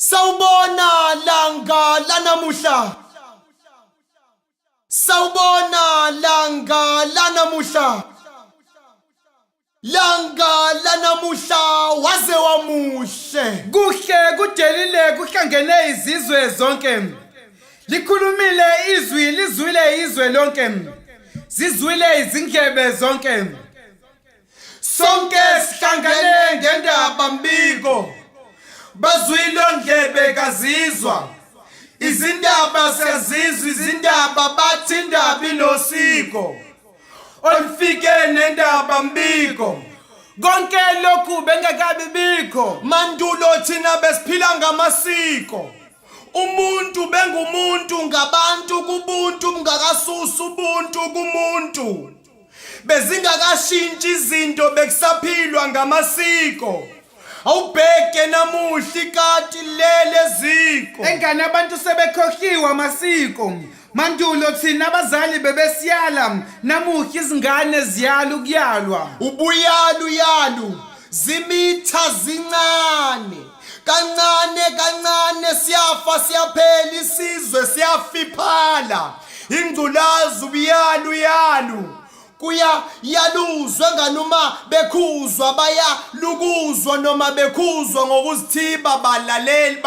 Sawubona langa lanamuhla. Sawubona langa lanamuhla. Langa lanamuhla waze wamuhle. Kuhle kudelile kuhlangene izizwe zonke. Likhulumile izwi lizwile izwe lonke. Zizwile izindlebe zonke. Sonke sihlangene ngendaba mbiko. Bazwile ndlebe kazizwa. Izindaba sezizwe izindaba bathi indaba inosiko. Olufike nendaba mbiko. Konke lokhu bengakabi bikho. Mandulo thina besiphila ngamasiko. Umuntu bengumuntu ngabantu kubuntu mngakasusa ubuntu kumuntu. Bezingakashintshi izinto bekusaphilwa ngamasiko. Awubheke namuhla ikati lele ziko. Engane abantu sebekhohliwa amasiko. Mandulo thina abazali bebesiyala namuhla izingane ziyala ukuyalwa. Ubuyalu zimitha zincane. Kancane siyafa siyaphela isizwe siyafiphala. Ingculazi ubuyalu. Kuya yaluzwe nganoma bekhuzwa bayalukuzwa noma bekhuzwa ngokuzithiba balaleli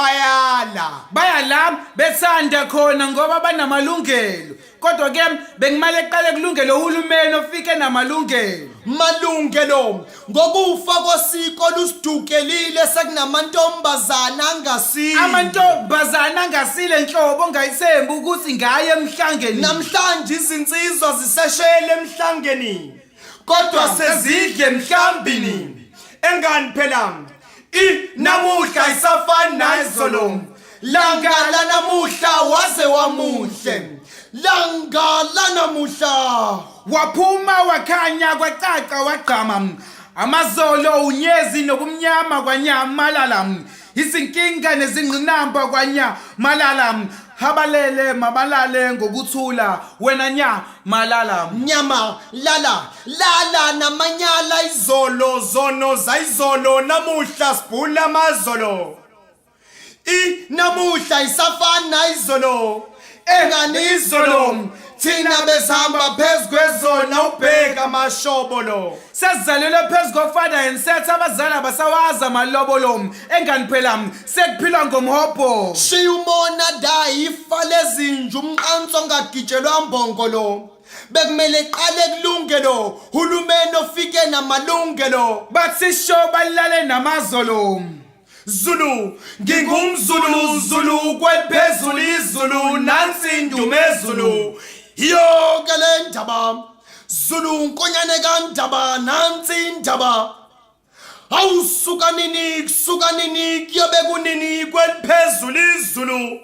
bayala Bethanda khona ngoba banamalungelo. Kodwa ke bengimale eqale kulungelo uhulumeni ofike namalungelo. Malungelo ngokufa kosiko lusidukelile sekunamantombazana angasile. Amantombazana angasile enhlobo ongayithemba ukuthi ngaye emhlangeni. Namhlanje izinsizwa ziseshele emhlangeni. Kodwa sezidle mhlambini. Engani phela namuhla isafani nayizolo. Langa lanamuhla waze wamuhle. Langa lanamuhla Waphuma wakhanya kwacaca wagqama. Amazolo unyezi nobumnyama kwanyamalala. Izinkinga nezingqinamba kwanyamalala. Habalele mabalale ngokuthula wena nyamalala. Nyama lala namanyala izolo zono zayizolo namuhla sibhula amazolo. Namuhla isafani nayizolo. Engani izolo thina besihamba phezukwezona ubheka amashobolo. Sezalelwe phezu kofana ensethe abazali abasawazi amalobolo. Engani phela sekuphilwa ngomhobho. Shiya umona da ifa lezinja umqanso ngagitshelwa mbongolo. Bekumele qale kulungelo hulumeni ofike namalungelo. Bathi sho balale namazolo. Zulu ngingumZulu Zulu kwephezulu izulu nansi indume ezulu. Yonke le ndaba Zulu nkonyane kaNdaba nansi indaba. Awusuka nini kuyobe kunini kwephezulu izulu.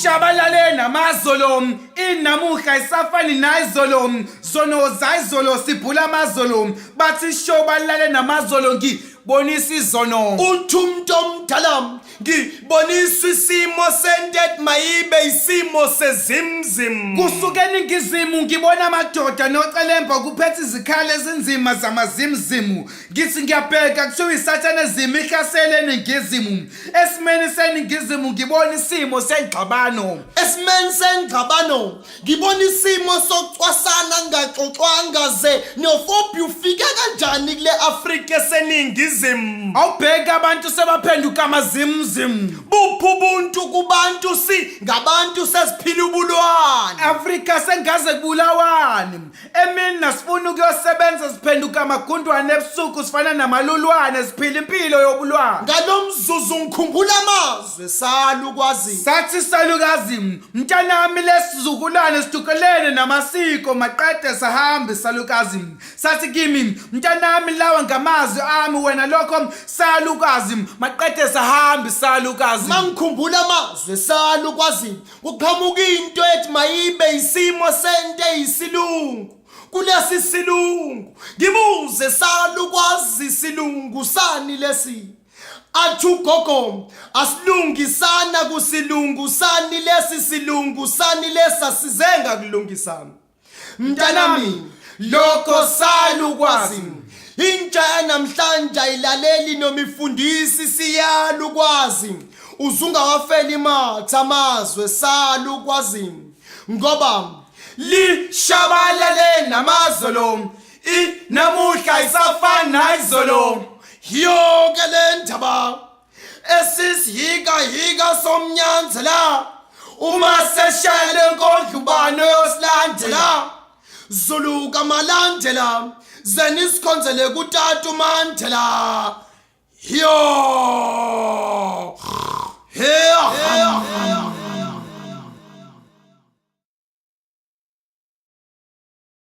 Shabalale namazolo. Inamuhla isafani nayizolo. Zono zayizolo sibhula amazolo. Bathi sho balale namazolo ngibonisa izono. Uthumntu omdala ngibonisa isimo sentet mayibe isimo sezimzim. Kusuke eningizimu ngibona amadoda nocelemba kuphethe izikhali ezinzima zamazimzimu. Ngithi ngiyabheka kuthiwa isathane ezima ihlasele eningizimu. Esimeni seningizimu ngibona isimo sengxabano. Esimeni sengxabano ngibona isimo sokucwasana ngaxoxwanga ze nofobia ufike kanjani kule Afrika eseningizimu. Awubheka abantu sebaphenduka amazimzimu. Buphi ubuntu kubantu ngabantu sesiphila ubulwane. Afrika sengaze kubulawane. Emini nasifuna ukuyosebenza siphenduka amagundwane ebusuku sifana namalulwane siphila impilo yobulwane. Ngalomzuzu ngikhumbula amazwe salukwazi. Sathi salukazi mntanami lesizukulwane sidukelene namasiko maqede sahambe salukazi. Sathi kimi mntanami lawa ngamazwi ami wena lokho salukazi maqede sahambe salukazi. Mangikhumbula amazwe salukwazi kuqhamuka into ethi mayibe isimo sente isilungu. Kulesi silungu ngibuze salukwazi isilungu sani lesi. Athu gogo asilungisana kusilungu sani lesi silungu sani lesa sizenga kulungisana. Mntanami lokho salukwazi. Intsha namhlanje ayilaleli noma ifundisi siyala ukwazi uzungawafeli matha amazwe sala ukwazi ngoba lishabalale namazolo namuhla isafana izolo yonke le ndaba esisihika somnyanzela uma seshele nkodlubano yosilandela zuluka malandela zenisikhonzele kutata uMandela. Yo! Hey! Hey!